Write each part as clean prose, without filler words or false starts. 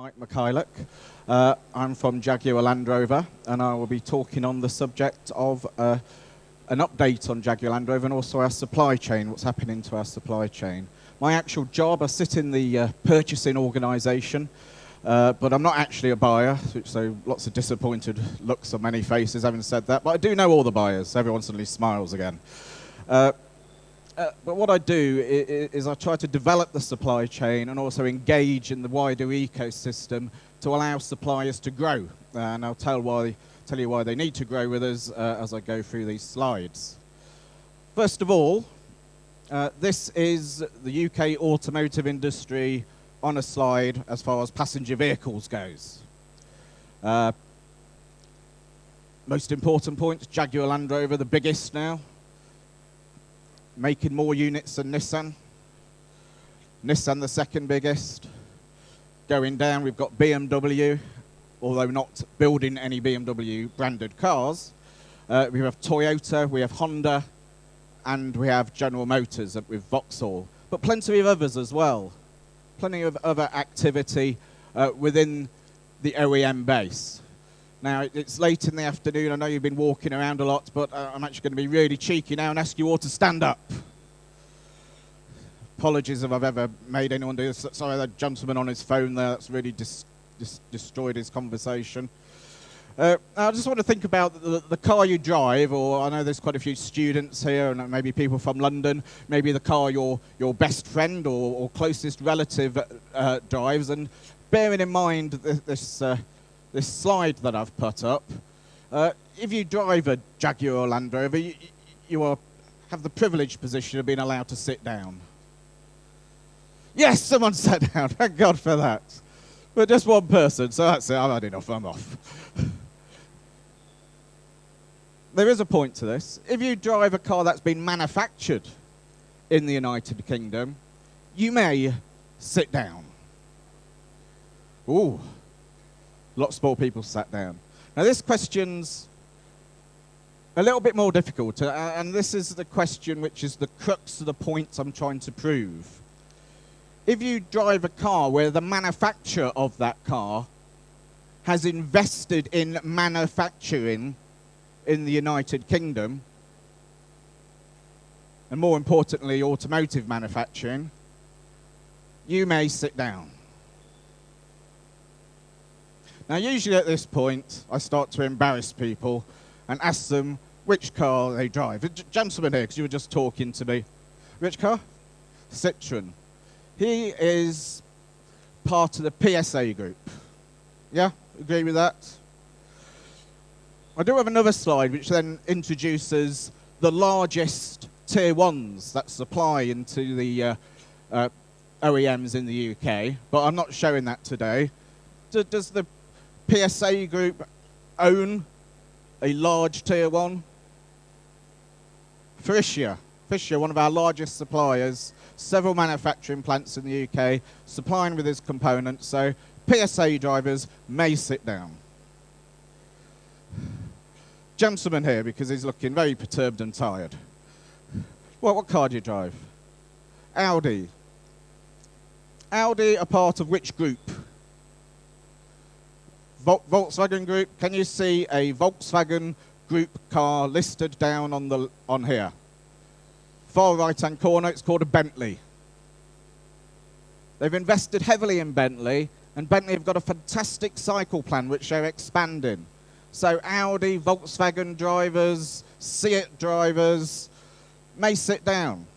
Mychajiuk. I'm from Jaguar Land Rover, and I will be talking on the subject of an update on Jaguar Land Rover and also our supply chain, what's happening to our supply chain. My actual job, I sit in the purchasing organisation, but I'm not actually a buyer, so lots of disappointed looks on many faces having said that, but I do know all the buyers, so everyone suddenly smiles again. But what I do is I try to develop the supply chain and also engage in the wider ecosystem to allow suppliers to grow. And I'll tell you why they need to grow with us as I go through these slides. First of all, this is the UK automotive industry on a slide as far as passenger vehicles goes. Most important point, Jaguar Land Rover, the biggest now. Making more units than Nissan. Nissan the second biggest. Going down, we've got BMW, although not building any BMW branded cars. We have Toyota, we have Honda, and we have General Motors with Vauxhall. But plenty of others as well. Plenty of other activity within the OEM base. Now, it's late in the afternoon. I know you've been walking around a lot, but I'm actually going to be really cheeky now and ask you all to stand up. Apologies if I've ever made anyone do this. Sorry, that gentleman on his phone there, that's really destroyed his conversation. I just want to think about the car you drive, or I know there's quite a few students here, and maybe people from London, maybe the car your best friend or closest relative drives, and bearing in mind this slide that I've put up, if you drive a Jaguar Land Rover, you have the privileged position of being allowed to sit down. Yes, someone sat down, thank God for that. But just one person, so that's it, I've had enough, I'm off. There is a point to this. If you drive a car that's been manufactured in the United Kingdom, you may sit down. Ooh. Lots more people sat down. Now this question's a little bit more difficult, and this is the question which is the crux of the point I'm trying to prove. If you drive a car where the manufacturer of that car has invested in manufacturing in the United Kingdom, and more importantly automotive manufacturing, you may sit down. Now, usually at this point, I start to embarrass people and ask them which car they drive. Gentleman here, because you were just talking to me. Which car? Citroen. He is part of the PSA group. Yeah? Agree with that? I do have another slide which then introduces the largest tier ones that supply into the OEMs in the UK, but I'm not showing that today. Does the PSA group own a large tier one? Fisher, one of our largest suppliers, several manufacturing plants in the UK, supplying with his components, so PSA drivers may sit down. Gentleman here, because he's looking very perturbed and tired. What car do you drive? Audi. Audi are part of which group? Volkswagen Group. Can you see a Volkswagen Group car listed down on here? Far right-hand corner, it's called a Bentley. They've invested heavily in Bentley, and Bentley have got a fantastic cycle plan which they're expanding. So Audi, Volkswagen drivers, Seat drivers may sit down.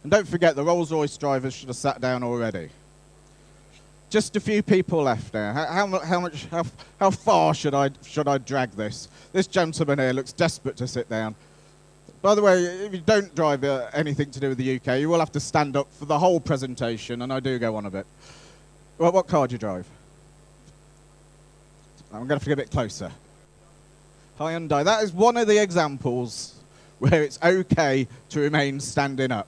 And don't forget, the Rolls-Royce drivers should have sat down already. Just a few people left now. How far should I drag this? This gentleman here looks desperate to sit down. By the way, if you don't drive anything to do with the UK, you will have to stand up for the whole presentation, and I do go on a bit. Well, what car do you drive? I'm going to have to get a bit closer. Hyundai. That is one of the examples where it's okay to remain standing up,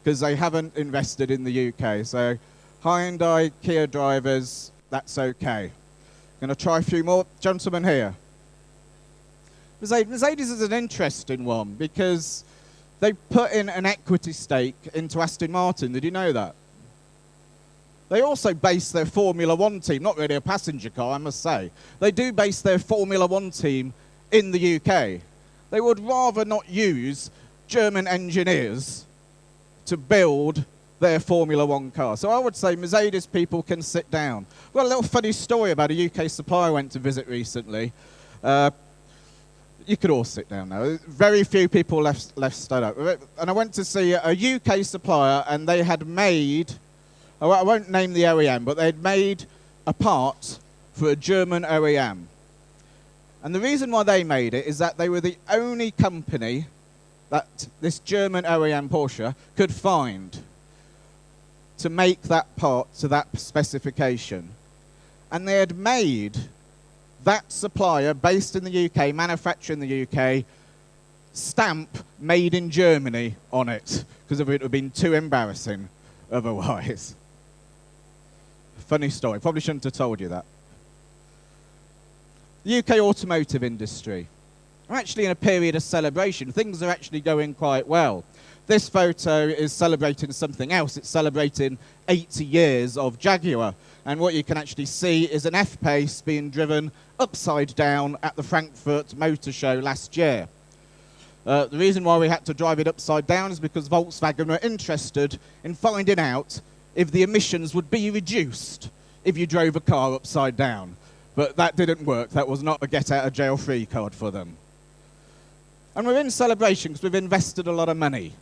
because they haven't invested in the UK. So Hyundai, Kia drivers, that's okay. Going to try a few more. Gentlemen here. Mercedes is an interesting one because they put in an equity stake into Aston Martin. Did you know that? They also base their Formula One team, not really a passenger car, I must say. They do base their Formula One team in the UK. They would rather not use German engineers to build their Formula One car. So I would say Mercedes people can sit down. I've got a little funny story about a UK supplier I went to visit recently. You could all sit down now. Very few people left stood up. And I went to see a UK supplier, and they had made, I won't name the OEM, but they'd made a part for a German OEM. And the reason why they made it is that they were the only company that this German OEM Porsche could find to make that part to that specification. And they had made that supplier, based in the UK, manufactured in the UK, stamp made in Germany on it, because it would have been too embarrassing otherwise. Funny story. Probably shouldn't have told you that. The UK automotive industry. We're actually in a period of celebration. Things are actually going quite well. This photo is celebrating something else. It's celebrating 80 years of Jaguar. And what you can actually see is an F-Pace being driven upside down at the Frankfurt Motor Show last year. The reason why we had to drive it upside down is because Volkswagen were interested in finding out if the emissions would be reduced if you drove a car upside down. But that didn't work. That was not a get-out-of-jail-free card for them. And we're in celebration because we've invested a lot of money.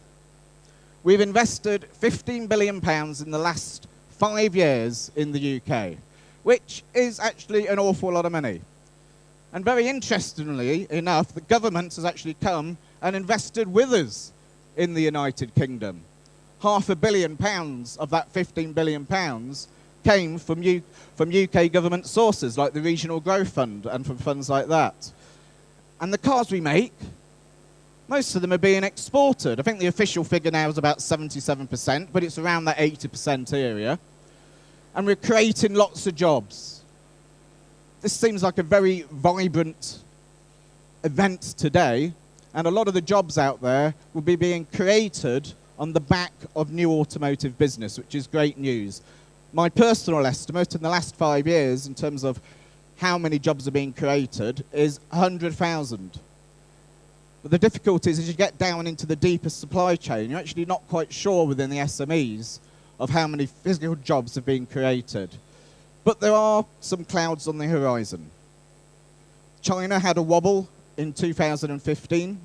We've invested £15 billion in the last 5 years in the UK, which is actually an awful lot of money. And very interestingly enough, the government has actually come and invested with us in the United Kingdom. £500 million of that £15 billion came from UK government sources, like the Regional Growth Fund and from funds like that. And the cars we make, most of them are being exported. I think the official figure now is about 77%, but it's around that 80% area. And we're creating lots of jobs. This seems like a very vibrant event today, and a lot of the jobs out there will be being created on the back of new automotive business, which is great news. My personal estimate in the last 5 years, in terms of how many jobs are being created, is 100,000. But the difficulty is, as you get down into the deeper supply chain, you're actually not quite sure within the SMEs of how many physical jobs have been created. But there are some clouds on the horizon. China had a wobble in 2015.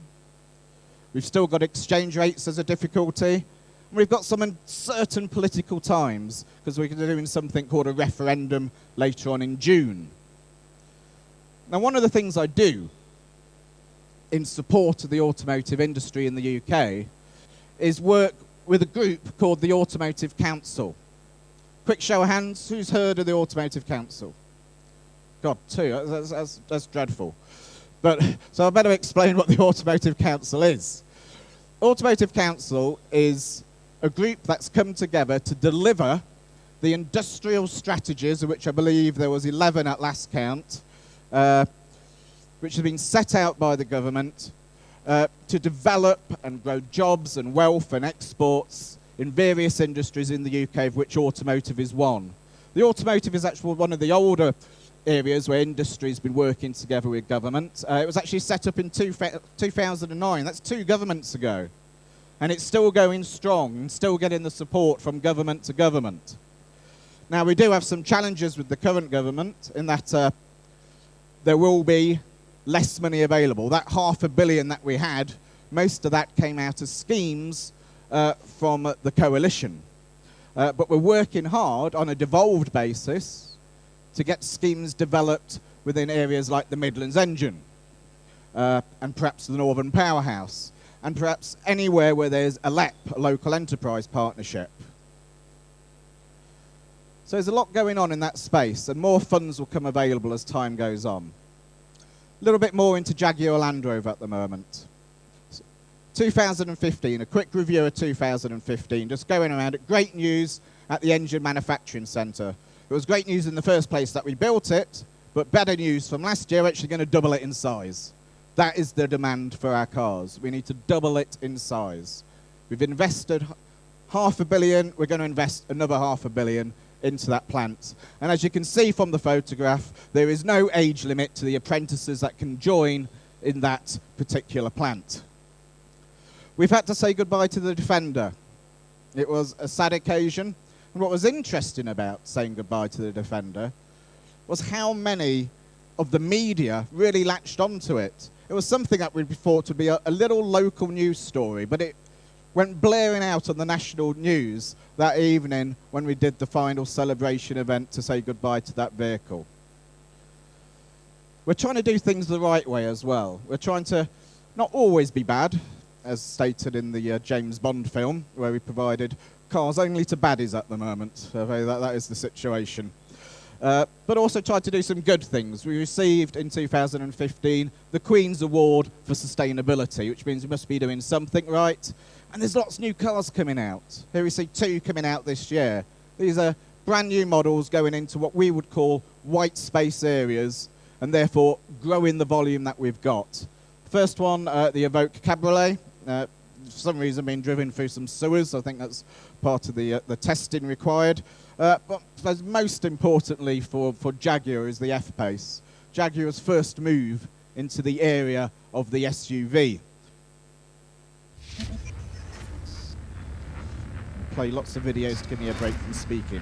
We've still got exchange rates as a difficulty. We've got some uncertain political times because we're doing something called a referendum later on in June. Now, one of the things I do in support of the automotive industry in the UK is work with a group called the Automotive Council. Quick show of hands, who's heard of the Automotive Council? God, 2, that's dreadful. But so I better explain what the Automotive Council is. Automotive Council is a group that's come together to deliver the industrial strategies, of which I believe there was 11 at last count, which have been set out by the government to develop and grow jobs and wealth and exports in various industries in the UK, of which automotive is one. The automotive is actually one of the older areas where industry has been working together with government. It was actually set up in 2009. That's 2 governments ago. And it's still going strong and still getting the support from government to government. Now, we do have some challenges with the current government in that there will be less money available. That £500 million that we had, most of that came out of schemes from the coalition. But we're working hard on a devolved basis to get schemes developed within areas like the Midlands Engine and perhaps the Northern Powerhouse, and perhaps anywhere where there's a LEP, a local enterprise partnership. So there's a lot going on in that space, and more funds will come available as time goes on. A little bit more into Jaguar Land Rover at the moment. 2015, a quick review of 2015, just going around it. Great news at the Engine Manufacturing Centre. It was great news in the first place that we built it, but better news from last year, actually going to double it in size. That is the demand for our cars. We need to double it in size. We've invested £500 million. We're going to invest another £500 million into that plant. And as you can see from the photograph, there is no age limit to the apprentices that can join in that particular plant. We've had to say goodbye to the Defender. It was a sad occasion. And what was interesting about saying goodbye to the Defender was how many of the media really latched onto it. It was something that we thought would be a little local news story, but it went blaring out on the national news that evening when we did the final celebration event to say goodbye to that vehicle. We're trying to do things the right way as well. We're trying to not always be bad, as stated in the James Bond film, where we provided cars only to baddies at the moment. So that is the situation. But also tried to do some good things. We received in 2015 the Queen's Award for Sustainability, which means we must be doing something right. And there's lots of new cars coming out. Here we see 2 coming out this year. These are brand new models going into what we would call white space areas, and therefore growing the volume that we've got. First one, the Evoque Cabriolet. For some reason being driven through some sewers. I think that's part of the testing required. But most importantly for Jaguar is the F-Pace. Jaguar's first move into the area of the SUV. Play lots of videos to give me a break from speaking.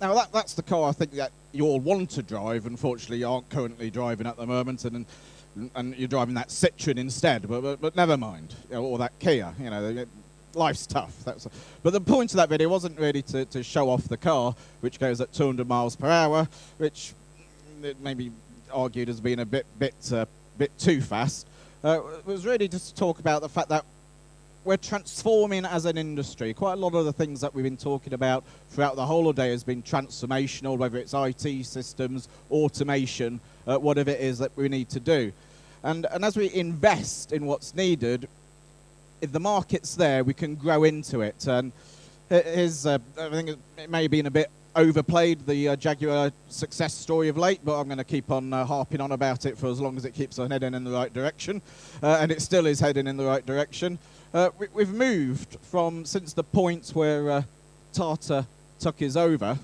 Now that's the car I think that you all want to drive. Unfortunately, you aren't currently driving at the moment, and you're driving that Citroen instead. But never mind, or that Kia. You know, life's tough. But the point of that video wasn't really to show off the car, which goes at 200 miles per hour, which it may be argued as being a bit too fast. It was really just to talk about the fact that we're transforming as an industry. Quite a lot of the things that we've been talking about throughout the holiday has been transformational, whether it's IT systems, automation, whatever it is that we need to do. And as we invest in what's needed, if the market's there, we can grow into it. And I think it may have been a bit overplayed, the Jaguar success story of late, but I'm going to keep on harping on about it for as long as it keeps on heading in the right direction. And it still is heading in the right direction. We've moved from, since the point where Tata took us over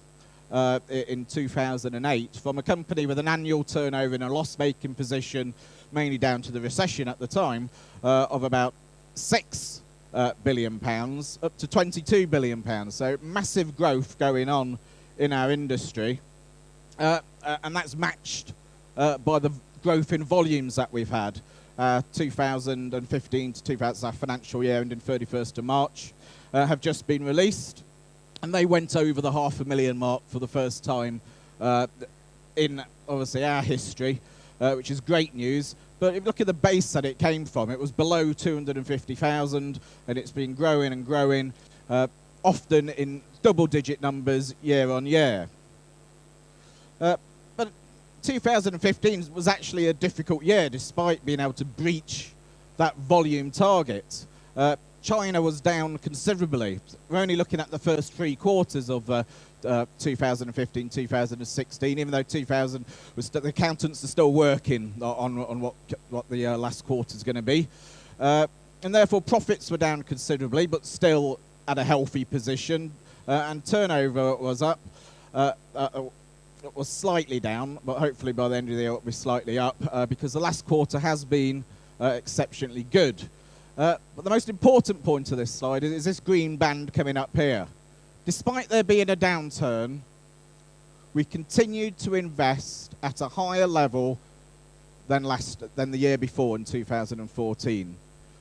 in 2008, from a company with an annual turnover in a loss-making position, mainly down to the recession at the time, of about £6 billion up to £22 billion. So massive growth going on in our industry. And that's matched by the growth in volumes that we've had. 2015 to 2000, our financial year ending 31st of March, have just been released, and they went over the 500,000 mark for the first time in obviously our history, which is great news. But if you look at the base that it came from, it was below 250,000, and it's been growing and growing, often in double-digit numbers year on year. But 2015 was actually a difficult year, despite being able to breach that volume target. China was down considerably. We're only looking at the first 3 quarters of 2015, 2016, even though 2000 was the accountants are still working on what the last quarter is going to be. And therefore profits were down considerably, but still at a healthy position. And turnover was up. It was slightly down, but hopefully by the end of the year it'll be slightly up, because the last quarter has been exceptionally good. But the most important point of this slide is this green band coming up here. Despite there being a downturn, we continued to invest at a higher level than the year before in 2014.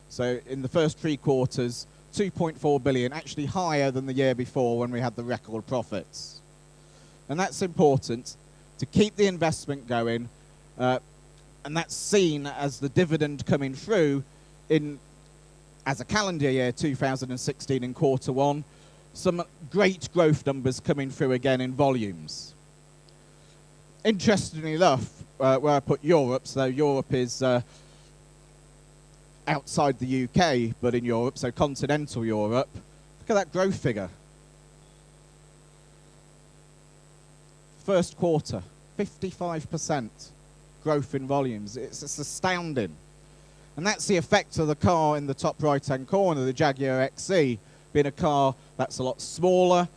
So in the first 3 quarters, 2.4 billion, actually higher than the year before when we had the record profits. And that's important to keep the investment going, and that's seen as the dividend coming through as a calendar year 2016 in quarter 1, some great growth numbers coming through again in volumes. Interestingly enough, where I put Europe, so Europe is outside the UK, but in Europe, so continental Europe, look at that growth figure. First quarter, 55% growth in volumes. It's astounding. And that's the effect of the car in the top right-hand corner, the Jaguar XE, being a car that's a lot smaller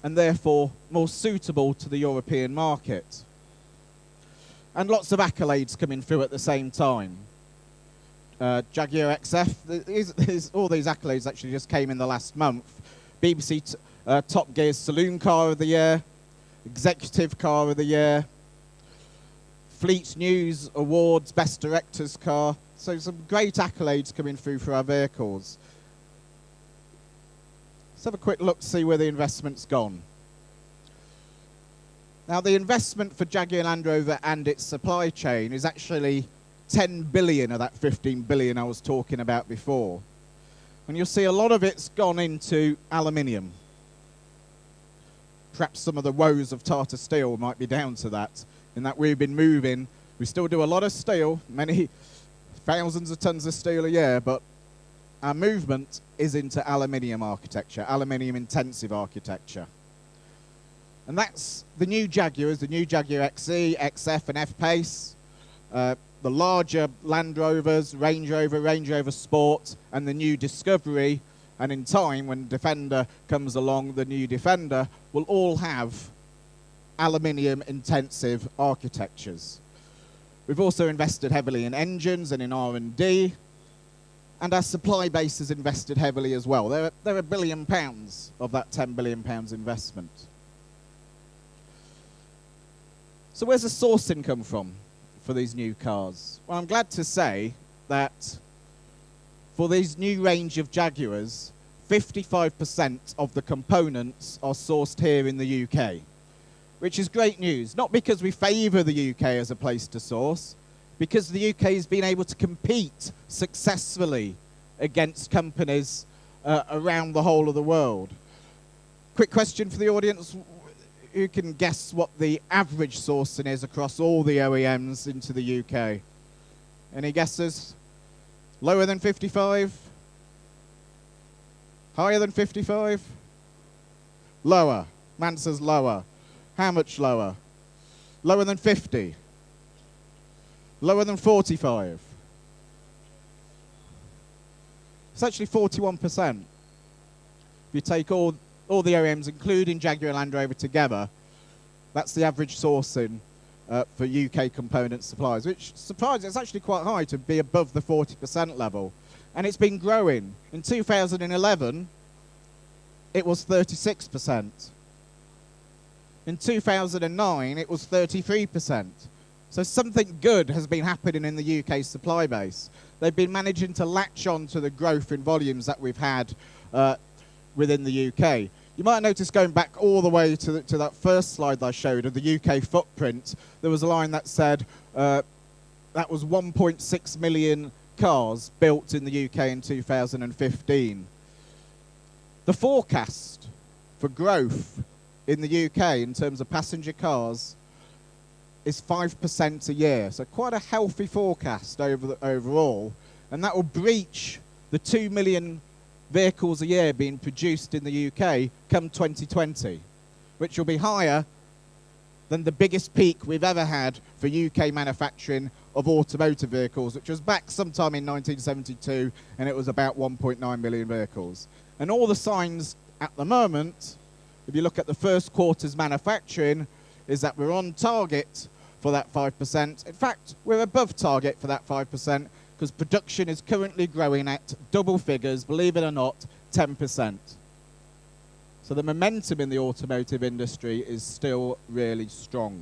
and therefore more suitable to the European market. And lots of accolades coming through at the same time. Jaguar XF, all these accolades actually just came in the last month. BBC Top Gear's Saloon Car of the Year, Executive Car of the Year, Fleet News Awards Best Director's Car. So some great accolades coming through for our vehicles. Let's have a quick look to see where the investment's gone. Now the investment for Jaguar Land Rover and its supply chain is actually 10 billion of that 15 billion I was talking about before. And you'll see a lot of it's gone into aluminium. Perhaps some of the woes of Tata Steel might be down to that, in that we've been moving. We still do a lot of steel, many thousands of tons of steel a year, but our movement is into aluminium architecture, aluminium intensive architecture. And that's the new Jaguars, the new Jaguar XE, XF and F-Pace, the larger Land Rovers, Range Rover Sport, and the new Discovery. And in time, when Defender comes along, the new Defender will all have aluminium intensive architectures. We've also invested heavily in engines and in R&D, and our supply base has invested heavily as well. There are £1 billion of that £10 billion investment. So where's the sourcing come from for these new cars? Well, I'm glad to say that for these new range of Jaguars, 55% of the components are sourced here in the UK, which is great news. Not because we favour the UK as a place to source, because the UK has been able to compete successfully against companies around the whole of the world. Quick question for the audience. Who can guess what the average sourcing is across all the OEMs into the UK? Any guesses? Lower than 55? Higher than 55? Lower. Man says lower. How much lower? Lower than 50? Lower than 45? It's actually 41%. If you take all the OEMs, including Jaguar Land Rover together, that's the average sourcing for UK component suppliers, which surprising, it's actually quite high to be above the 40% level. And it's been growing. In 2011, it was 36%. In 2009, it was 33%. So something good has been happening in the UK supply base. They've been managing to latch on to the growth in volumes that we've had within the UK. You might notice going back all the way to that first slide that I showed of the UK footprint, there was a line that said that was 1.6 million cars built in the UK in 2015. The forecast for growth in the UK in terms of passenger cars is 5% a year. So quite a healthy forecast overall. And that will breach the 2 million vehicles a year being produced in the UK come 2020, which will be higher than the biggest peak we've ever had for UK manufacturing of automotive vehicles, which was back sometime in 1972, and it was about 1.9 million vehicles. And all the signs at the moment, if you look at the first quarter's manufacturing, is that we're on target for that 5%. In fact, we're above target for that 5%, because production is currently growing at double figures, believe it or not, 10%. So the momentum in the automotive industry is still really strong.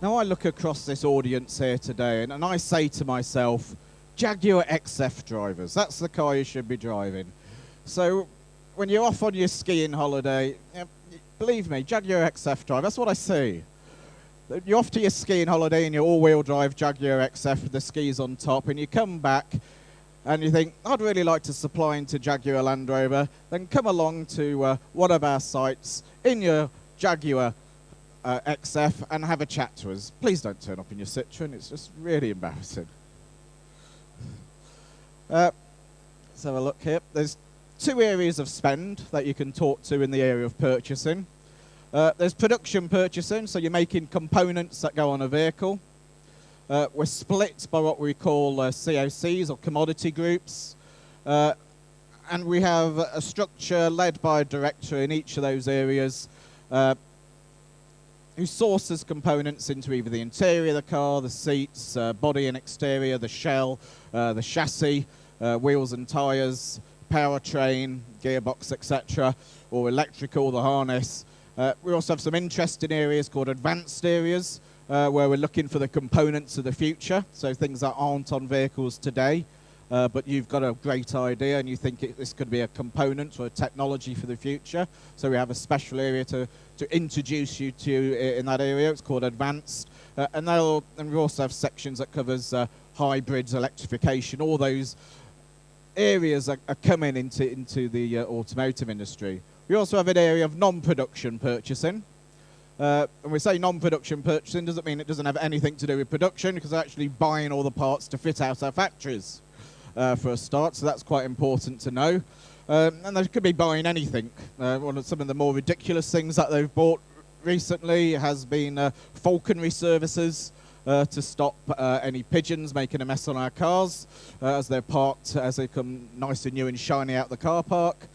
Now I look across this audience here today and I say to myself, Jaguar XF drivers, that's the car you should be driving. So when you're off on your skiing holiday, believe me, Jaguar XF driver, that's what I see. You're off to your skiing holiday in your all-wheel drive Jaguar XF with the skis on top, and you come back and you think, I'd really like to supply into Jaguar Land Rover, then come along to one of our sites in your Jaguar XF and have a chat to us. Please don't turn up in your Citroen, it's just really embarrassing. Let's have a look here. There's two areas of spend that you can talk to in the area of purchasing. There's production purchasing, so you're making components that go on a vehicle. We're split by what we call COCs, or commodity groups. And we have a structure led by a director in each of those areas who sources components into either the interior of the car, the seats, body and exterior, the shell, the chassis, wheels and tyres, powertrain, gearbox, etc., or electrical, the harness. We also have some interesting areas called advanced areas, where we're looking for the components of the future, so things that aren't on vehicles today, but you've got a great idea and you think this could be a component or a technology for the future. So we have a special area to introduce you to in that area. It's called advanced. And we also have sections that covers hybrids, electrification, all those areas are coming into the automotive industry. We also have an area of non-production purchasing. And we say non-production purchasing doesn't mean it doesn't have anything to do with production, because they're actually buying all the parts to fit out our factories for a start, so that's quite important to know. And they could be buying anything. One of some of the more ridiculous things that they've bought recently has been falconry services to stop any pigeons making a mess on our cars as they're parked, as they come nice and new and shiny out the car park.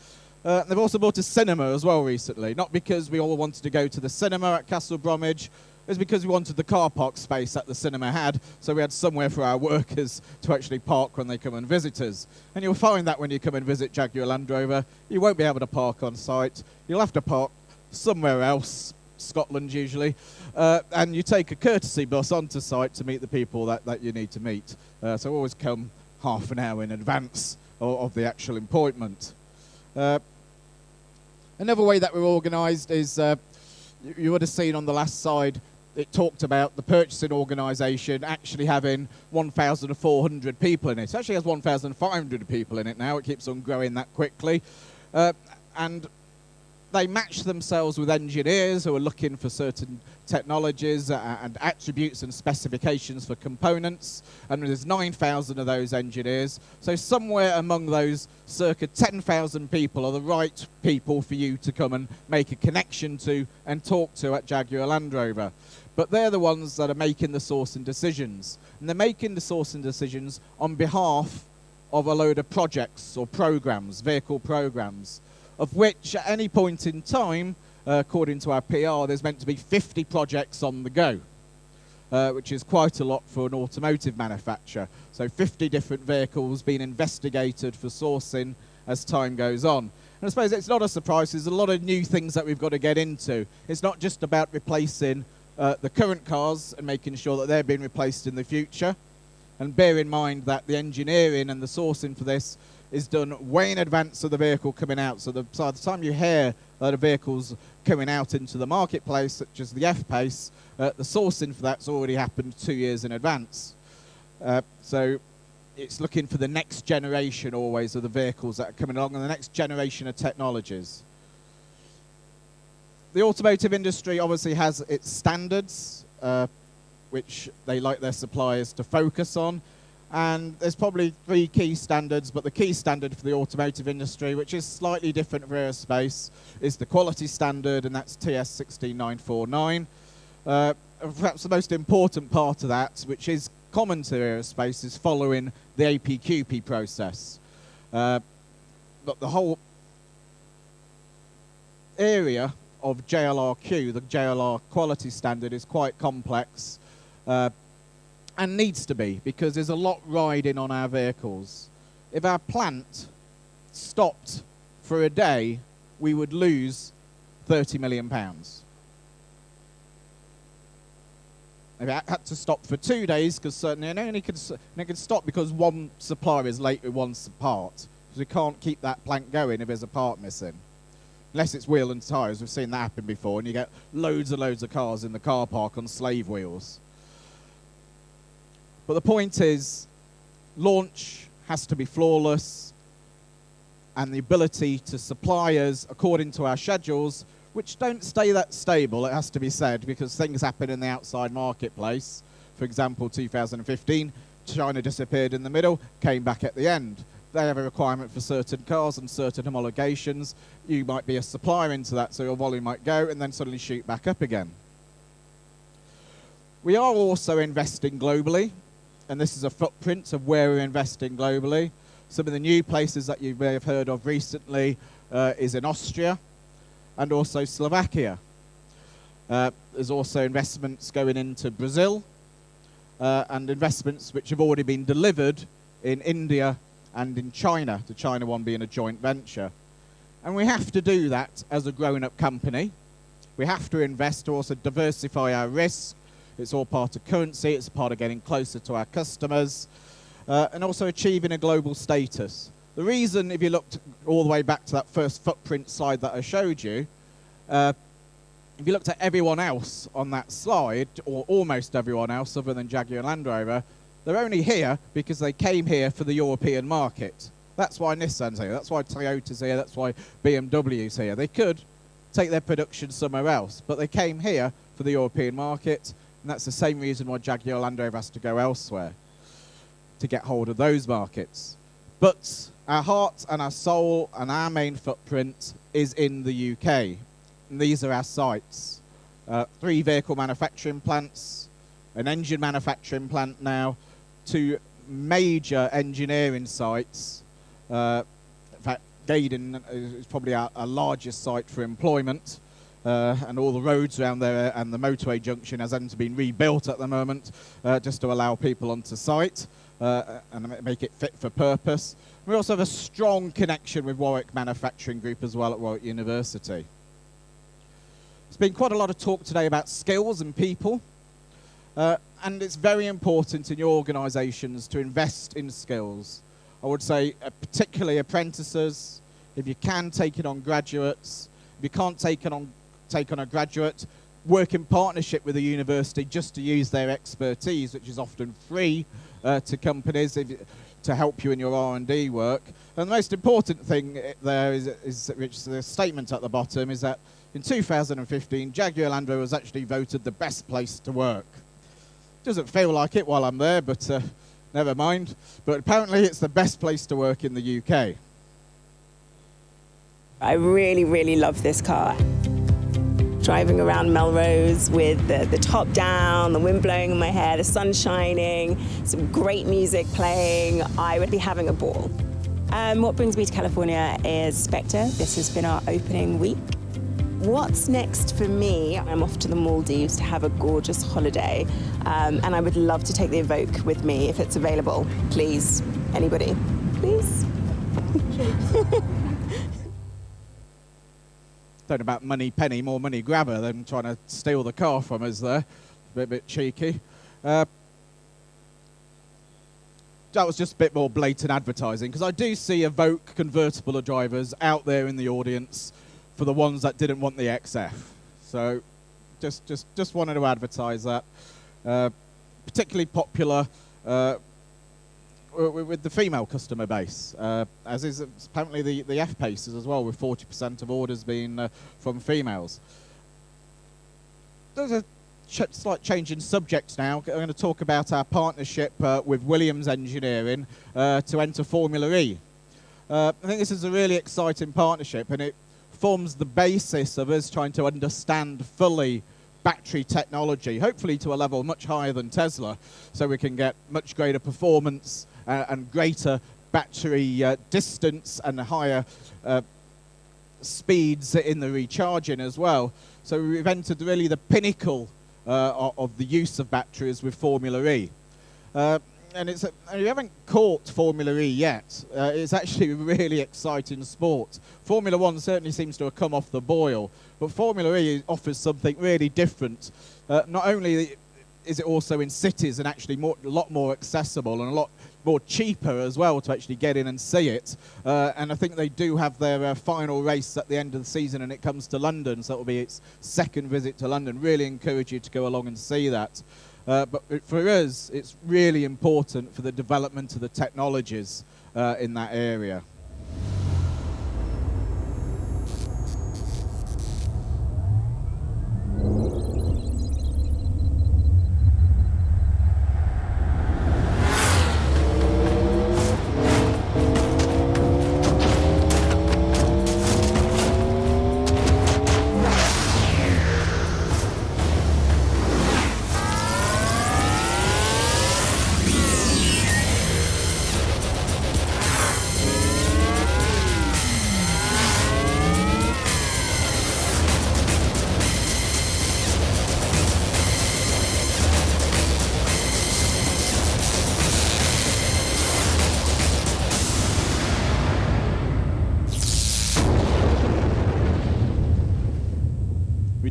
They've also bought a cinema as well recently, not because we all wanted to go to the cinema at Castle Bromwich, it's because we wanted the car park space that the cinema had, so we had somewhere for our workers to actually park when they come and visit us. And you'll find that when you come and visit Jaguar Land Rover, you won't be able to park on site. You'll have to park somewhere else, Scotland usually, and you take a courtesy bus onto site to meet the people that you need to meet. So always come half an hour in advance of the actual appointment. Another way that we're organised is, you would have seen on the last slide, it talked about the purchasing organisation actually having 1,400 people in it. It actually has 1,500 people in it now. It keeps on growing that quickly. And they match themselves with engineers who are looking for certain technologies and attributes and specifications for components. And there's 9,000 of those engineers. So somewhere among those circa 10,000 people are the right people for you to come and make a connection to and talk to at Jaguar Land Rover. But they're the ones that are making the sourcing decisions. And they're making the sourcing decisions on behalf of a load of projects or programs, vehicle programs, of which at any point in time, according to our PR, there's meant to be 50 projects on the go. which is quite a lot for an automotive manufacturer. So 50 different vehicles being investigated for sourcing as time goes on. And I suppose it's not a surprise, there's a lot of new things that we've got to get into. It's not just about replacing the current cars and making sure that they're being replaced in the future. And bear in mind that the engineering and the sourcing for this is done way in advance of the vehicle coming out. So by the time you hear that a vehicle's coming out into the marketplace, such as the F-Pace, the sourcing for that's already happened 2 years in advance. So it's looking for the next generation always of the vehicles that are coming along and the next generation of technologies. The automotive industry obviously has its standards, which they like their suppliers to focus on. And there's probably 3 key standards, but the key standard for the automotive industry, which is slightly different for aerospace, is the quality standard, and that's TS 16949. Perhaps the most important part of that, which is common to aerospace, is following the APQP process. But the whole area of JLRQ, the JLR quality standard, is quite complex and needs to be, because there's a lot riding on our vehicles. If our plant stopped for a day, we would lose £30 million. If it had to stop for 2 days, because certainly it could stop because one supplier is late with one part. Because we can't keep that plant going if there's a part missing. Unless it's wheel and tyres. We've seen that happen before, and you get loads and loads of cars in the car park on slave wheels. But the point is, launch has to be flawless, and the ability to supply us according to our schedules, which don't stay that stable, it has to be said, because things happen in the outside marketplace. For example, 2015, China disappeared in the middle, came back at the end. They have a requirement for certain cars and certain homologations. You might be a supplier into that, so your volume might go and then suddenly shoot back up again. We are also investing globally, and this is a footprint of where we're investing globally. Some of the new places that you may have heard of recently is in Austria and also Slovakia. There's also investments going into Brazil and investments which have already been delivered in India and in China, the China one being a joint venture. And we have to do that as a grown-up company. We have to invest to also diversify our risk. It's all part of currency, it's part of getting closer to our customers, and also achieving a global status. The reason, if you looked all the way back to that first footprint slide that I showed you, if you looked at everyone else on that slide, or almost everyone else other than Jaguar Land Rover, they're only here because they came here for the European market. That's why Nissan's here, that's why Toyota's here, that's why BMW's here. They could take their production somewhere else, but they came here for the European market, and that's the same reason why Jaguar Land Rover has to go elsewhere, to get hold of those markets. But our heart and our soul and our main footprint is in the UK. And these are our sites. 3 vehicle manufacturing plants, an engine manufacturing plant now, 2 major engineering sites. In fact, Gaydon is probably our largest site for employment. And all the roads around there and the motorway junction hasn't been rebuilt at the moment, just to allow people onto site and make it fit for purpose. We also have a strong connection with Warwick Manufacturing Group as well at Warwick University. There's been quite a lot of talk today about skills and people, and it's very important in your organisations to invest in skills. I would say particularly apprentices, if you can take it on graduates. If you can't take on a graduate, work in partnership with the university just to use their expertise, which is often free to companies to help you in your R&D work. And the most important thing there is which the statement at the bottom, is that in 2015, Jaguar Land Rover was actually voted the best place to work. Doesn't feel like it while I'm there, but never mind. But apparently it's the best place to work in the UK. I really, really love this car. Driving around Melrose with the top down, the wind blowing in my hair, the sun shining, some great music playing, I would be having a ball. What brings me to California is Spectre. This has been our opening week. What's next for me? I'm off to the Maldives to have a gorgeous holiday, and I would love to take the Evoque with me if it's available. Please, anybody, please. Don't know about money penny, more money grabber than trying to steal the car from us there. A bit cheeky. That was just a bit more blatant advertising, because I do see Evoque convertible drivers out there in the audience for the ones that didn't want the XF. So just wanted to advertise that. Particularly popular with the female customer base, as is apparently the F-Paces as well, with 40% of orders being from females. There's a slight change in subject now. I'm going to talk about our partnership with Williams Engineering to enter Formula E. I think this is a really exciting partnership, and it forms the basis of us trying to understand fully battery technology, hopefully to a level much higher than Tesla, so we can get much greater performance and greater battery distance and higher speeds in the recharging as well. So we've entered really the pinnacle of the use of batteries with Formula E. And you haven't caught Formula E yet. It's actually a really exciting sport. Formula One certainly seems to have come off the boil, but Formula E offers something really different. Not only is it also in cities and actually a lot more accessible and a lot more cheaper as well to actually get in and see it. And I think they do have their final race at the end of the season, and it comes to London, so it will be its second visit to London. Really encourage you to go along and see that. But for us, it's really important for the development of the technologies in that area.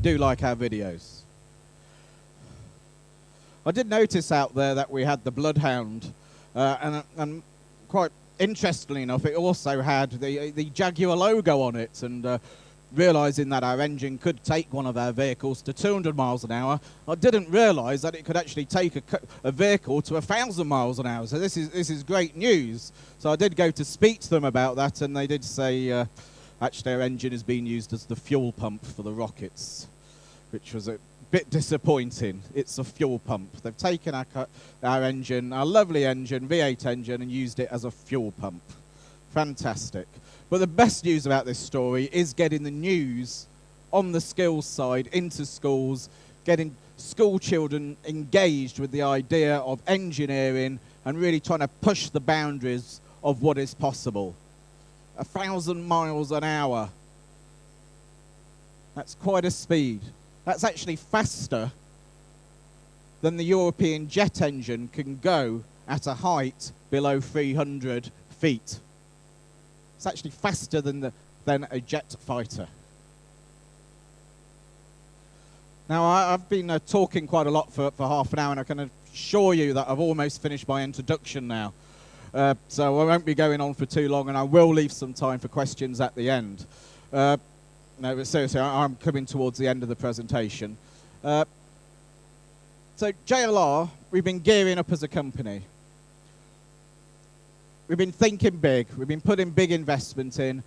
Do like our videos. I did notice out there that we had the Bloodhound, and quite interestingly enough, it also had the Jaguar logo on it, and realizing that our engine could take one of our vehicles to 200 miles an hour, I didn't realize that it could actually take a vehicle to 1,000 miles an hour. So this is great news. So I did go to speak to them about that, and they did say actually our engine is being used as the fuel pump for the rockets, which was a bit disappointing. It's a fuel pump. They've taken our engine, our lovely engine, V8 engine, and used it as a fuel pump. Fantastic. But the best news about this story is getting the news on the skills side into schools, getting school children engaged with the idea of engineering and really trying to push the boundaries of what is possible. 1,000 miles an hour. That's quite a speed. That's actually faster than the European jet engine can go at a height below 300 feet. It's actually faster than a jet fighter. Now, I've been talking quite a lot for half an hour, and I can assure you that I've almost finished my introduction now. So I won't be going on for too long, and I will leave some time for questions at the end. No, but seriously, I'm coming towards the end of the presentation. So JLR, we've been gearing up as a company. We've been thinking big. We've been putting big investment in.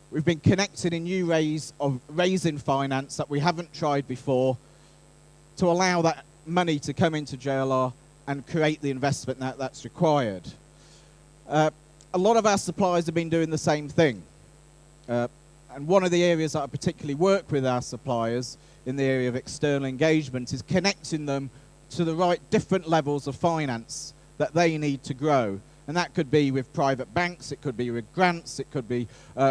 We've been connecting in new ways of raising finance that we haven't tried before to allow that money to come into JLR and create the investment that's required. A lot of our suppliers have been doing the same thing. And one of the areas that I particularly work with our suppliers in the area of external engagement is connecting them to the right different levels of finance that they need to grow. And that could be with private banks, it could be with grants, it could be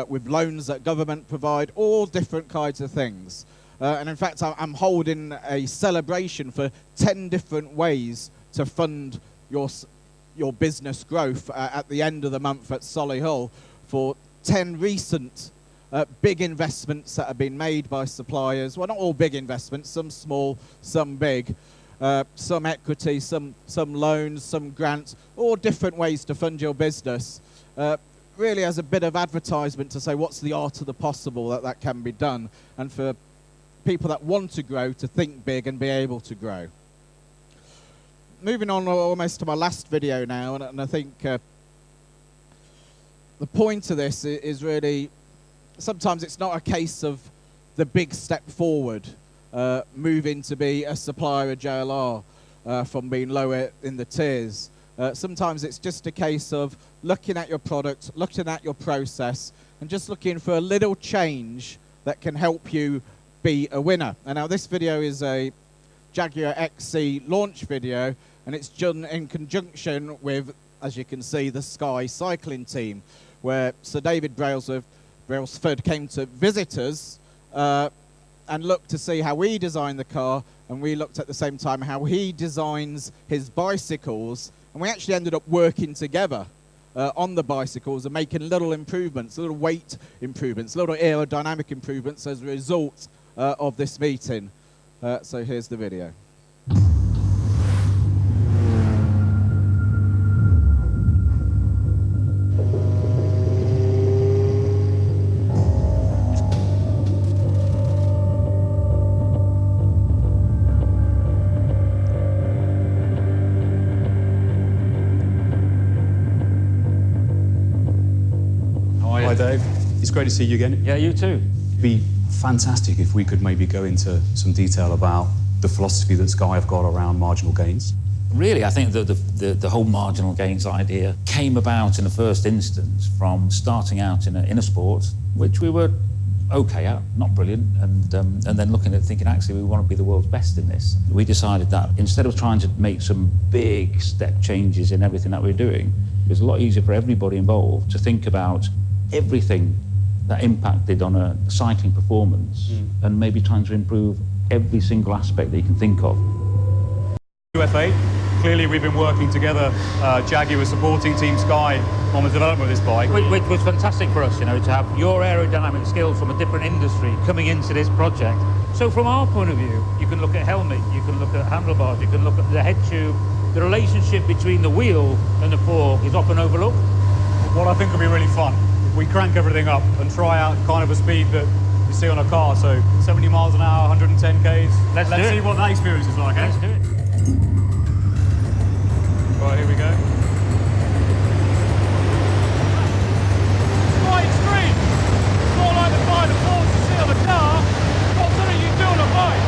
with loans that government provide, all different kinds of things. And in fact, I'm holding a celebration for 10 different ways to fund your business growth at the end of the month at Solihull for 10 recent big investments that have been made by suppliers. Well, not all big investments, some small, some big, some equity, some loans, some grants, all different ways to fund your business. Really as a bit of advertisement to say what's the art of the possible that can be done, and for people that want to grow to think big and be able to grow. Moving on almost to my last video now, and I think the point of this is really, sometimes it's not a case of the big step forward, moving to be a supplier of JLR from being lower in the tiers. Sometimes it's just a case of looking at your product, looking at your process, and just looking for a little change that can help you be a winner. And now this video is a Jaguar XC launch video, and it's done in conjunction with, as you can see, the Sky cycling team, where Sir David Brailsford came to visit us and looked to see how we designed the car, and we looked at the same time how he designs his bicycles, and we actually ended up working together on the bicycles and making little improvements, little weight improvements, little aerodynamic improvements as a result of this meeting. So here's the video. Hi Dave, it's great to see you again. Yeah, you too. It'd be fantastic if we could maybe go into some detail about the philosophy that Sky have got around marginal gains. Really, I think the whole marginal gains idea came about in the first instance from starting out in a sport, which we were okay at, not brilliant, and then looking at thinking, actually, we want to be the world's best in this. We decided that instead of trying to make some big step changes in everything that we're doing, it was a lot easier for everybody involved to think about everything that impacted on a cycling performance and maybe trying to improve every single aspect that you can think of. UFA, clearly we've been working together, Jaguar was supporting Team Sky on the development of this bike. Which was fantastic for us, you know, to have your aerodynamic skills from a different industry coming into this project. So from our point of view, you can look at helmet, you can look at handlebars, you can look at the head tube. The relationship between the wheel and the fork is often overlooked. What I think will be really fun, we crank everything up and try out kind of a speed that you see on a car, so 70 miles an hour, 110 Ks. Let's see what that experience is like, eh? Let's do it. Right, here we go. Quite extreme. It's more like the kind of force you see on a car, not something you do on a bike.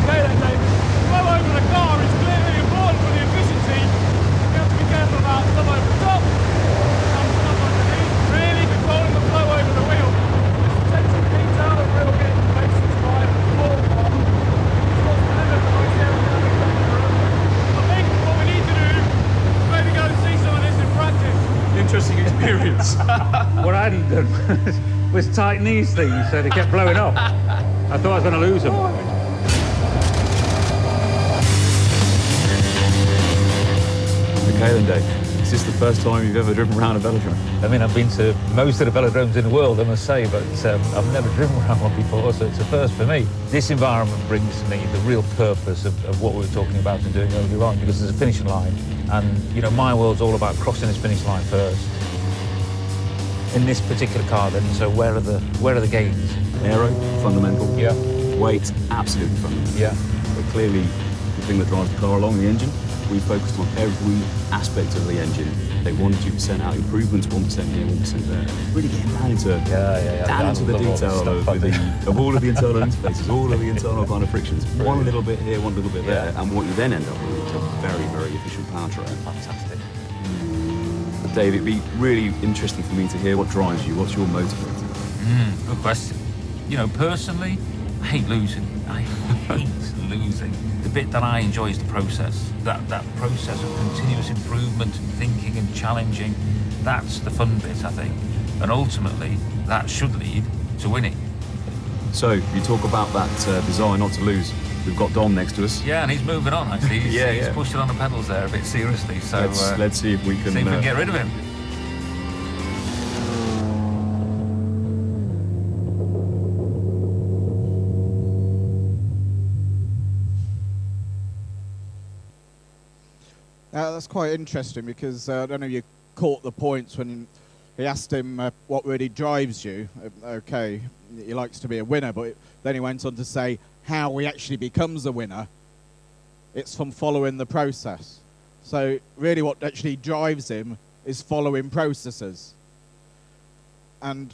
Okay then, David. Flow over the car is clearly important for the efficiency. You have to be careful about stuff over the top, some stuff underneath. Really controlling the flow over the wheel. Just attention to detail and real getting the basics right. Floor one. It's what's delivered the most aerodynamic room. I think what we need to do is maybe go and see some of this in practice. Interesting experience. What I hadn't done was tighten these things so they kept blowing up. I thought I was going to lose them. Okay then, Dave. Is this the first time you've ever driven around a velodrome? I mean, I've been to most of the velodromes in the world, I must say, but I've never driven around one before, so it's a first for me. This environment brings to me the real purpose of what we were talking about and doing earlier on, because there's a finishing line, and, you know, my world's all about crossing this finish line first. In this particular car, then, so where are the gains? Aero, fundamental. Yeah. Weight, absolutely fundamental. Yeah. But clearly, the thing that drives the car along, the engine, we focused on every aspect of the engine. They 1 or 2% out improvements, 1% here, 1% there. Really getting down into down into the detail of all of the internal interfaces, all of the internal kind of frictions. Brilliant. One little bit here, one little bit there, and what you then end up with is a very, very efficient powertrain. Fantastic. Dave, it'd be really interesting for me to hear what drives you. What's your motivator? Good question. You know, personally, I hate losing. I hate losing. The bit that I enjoy is the process. That process of continuous improvement and thinking and challenging, that's the fun bit, I think. And ultimately, that should lead to winning. So, you talk about that desire not to lose. We've got Dom next to us. Yeah, and he's moving on, actually. He's, Yeah, he's yeah. pushing on the pedals there a bit seriously. So Let's see if we can, see if we can get rid of him. That's quite interesting because I don't know if you caught the points when he asked him what really drives you. Okay, he likes to be a winner, but then he went on to say how he actually becomes a winner. It's from following the process. So really what actually drives him is following processes. And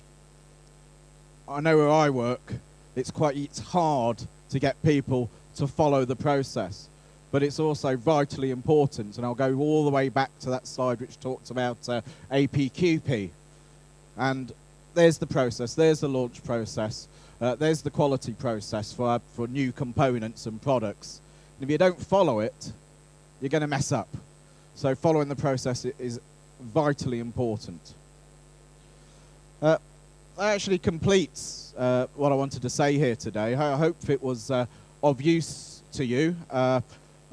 I know where I work, it's hard to get people to follow the process. But it's also vitally important, and I'll go all the way back to that slide which talks about APQP. And there's the process, there's the launch process, there's the quality process for new components and products. And if you don't follow it, you're going to mess up. So following the process is vitally important. That actually completes what I wanted to say here today. I hope it was of use to you.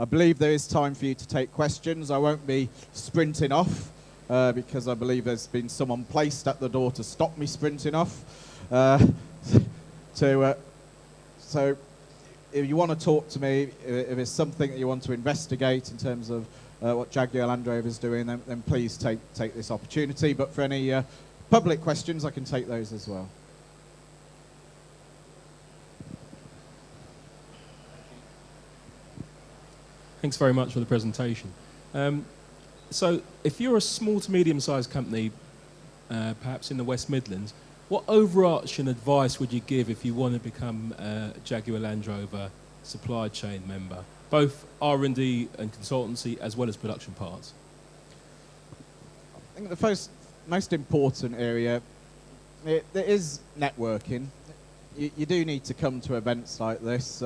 I believe there is time for you to take questions. I won't be sprinting off because I believe there's been someone placed at the door to stop me sprinting off. So if you want to talk to me, if it's something that you want to investigate in terms of what Jaguar Land Rover is doing, then please take this opportunity. But for any public questions, I can take those as well. Thanks very much for the presentation. So if you're a small to medium-sized company, perhaps in the West Midlands, what overarching advice would you give if you want to become a Jaguar Land Rover supply chain member, both R&D and consultancy as well as production parts? I think the most important area there is networking. You do need to come to events like this.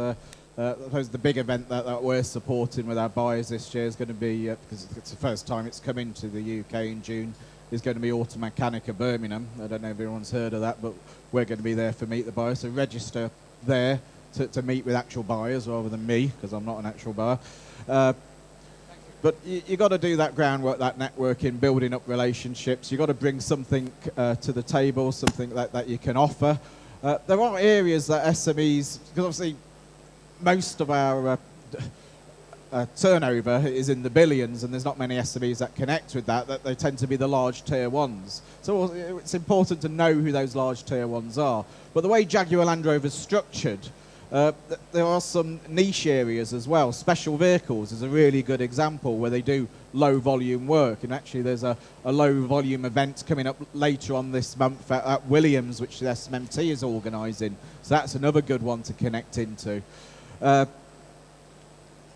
I suppose the big event that we're supporting with our buyers this year is going to be, because it's the first time it's come into the UK in June, is going to be Automechanica Birmingham. I don't know if everyone's heard of that, but we're going to be there for Meet the Buyer. So register there to meet with actual buyers rather than me, because I'm not an actual buyer. But you got to do that groundwork, that networking, building up relationships. You've got to bring something to the table, something that you can offer. There are areas that SMEs, because obviously most of our turnover is in the billions, and there's not many SMEs that connect with that they tend to be the large tier ones. So it's important to know who those large tier ones are. But the way Jaguar Land Rover is structured, there are some niche areas as well. Special vehicles is a really good example where they do low volume work, and actually there's a low volume event coming up later on this month at Williams, which the SMMT is organising. So that's another good one to connect into.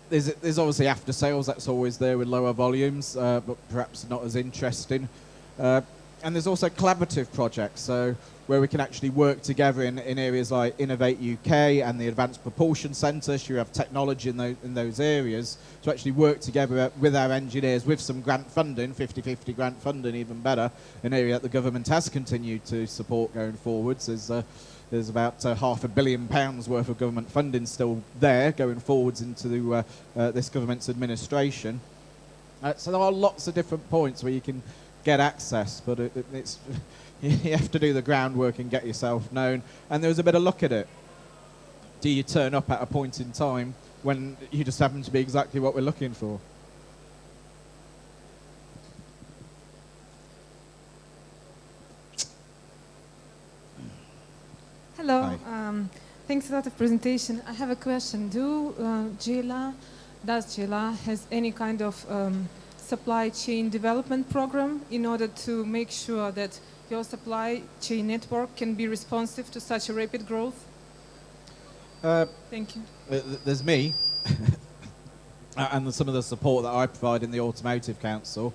There's obviously after sales, that's always there with lower volumes, but perhaps not as interesting. And there's also collaborative projects, so where we can actually work together in areas like Innovate UK and the Advanced Propulsion Centre, so you have technology in those areas, to actually work together with our engineers with some grant funding, 50-50 grant funding, even better, an area that the government has continued to support going forwards. There's about £500 million worth of government funding still there going forwards into this government's administration. So there are lots of different points where you can get access, but it's you have to do the groundwork and get yourself known. And there's a bit of luck at it. Do you turn up at a point in time when you just happen to be exactly what we're looking for? Hello. Thanks a lot of presentation. I have a question. Does GLA has any kind of supply chain development program in order to make sure that your supply chain network can be responsive to such a rapid growth? Thank you. There's me and some of the support that I provide in the Automotive Council.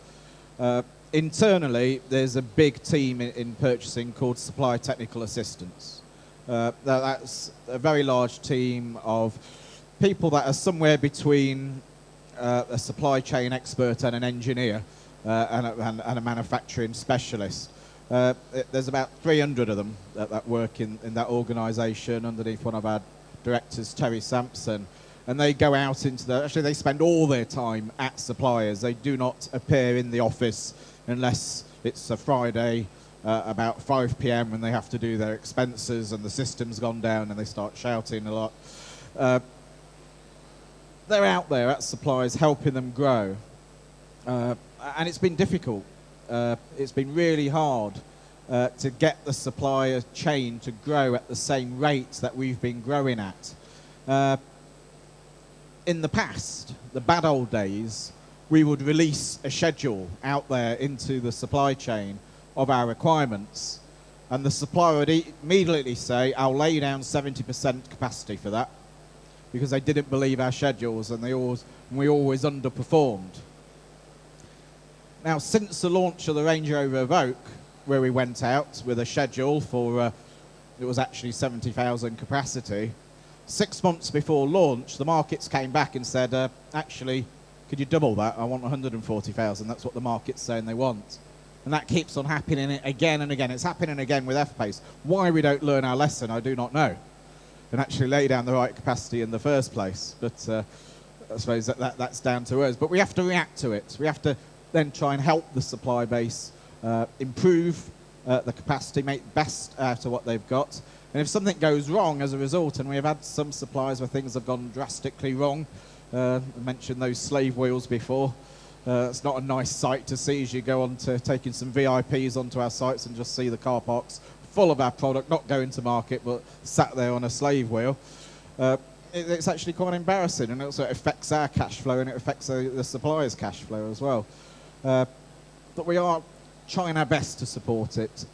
Internally, there's a big team in purchasing called Supply Technical Assistance. That's a very large team of people that are somewhere between a supply chain expert and an engineer and a manufacturing specialist. There's about 300 of them that work in that organisation underneath one of our directors, Terry Sampson. And they go out into actually they spend all their time at suppliers. They do not appear in the office unless it's a Friday about 5 p.m. when they have to do their expenses and the system's gone down and they start shouting a lot. They're out there at suppliers helping them grow. And it's been difficult. It's been really hard to get the supplier chain to grow at the same rate that we've been growing at. In the past, the bad old days, we would release a schedule out there into the supply chain of our requirements, and the supplier would immediately say, I'll lay down 70% capacity for that, because they didn't believe our schedules and we always underperformed. Now, since the launch of the Range Rover Evoque, where we went out with a schedule for, it was actually 70,000 capacity, 6 months before launch, the markets came back and said, actually, could you double that? I want 140,000. That's what the market's saying they want. And that keeps on happening again and again. It's happening again with F-Pace. Why we don't learn our lesson, I do not know, and actually lay down the right capacity in the first place. But I suppose that's down to us. But we have to react to it. We have to then try and help the supply base improve the capacity, make the best out of what they've got. And if something goes wrong as a result, and we have had some suppliers where things have gone drastically wrong, I mentioned those slave wheels before. It's not a nice sight to see as you go on to taking some VIPs onto our sites and just see the car parks full of our product, not going to market, but sat there on a slave wheel. It's actually quite embarrassing, and it also affects our cash flow and it affects the supplier's cash flow as well. But we are trying our best to support it.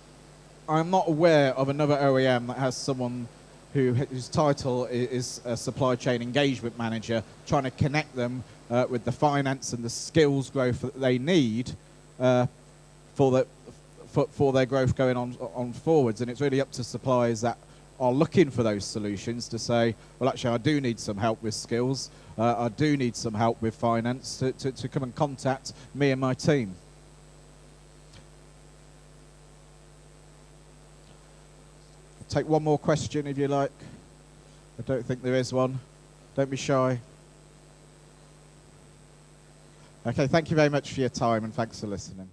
I'm not aware of another OEM that has someone whose title is a supply chain engagement manager, trying to connect them with the finance and the skills growth that they need for their growth going on forwards. And it's really up to suppliers that are looking for those solutions to say, well, actually, I do need some help with skills. I do need some help with finance to come and contact me and my team. Take one more question if you like. I don't think there is one. Don't be shy. Okay, thank you very much for your time and thanks for listening.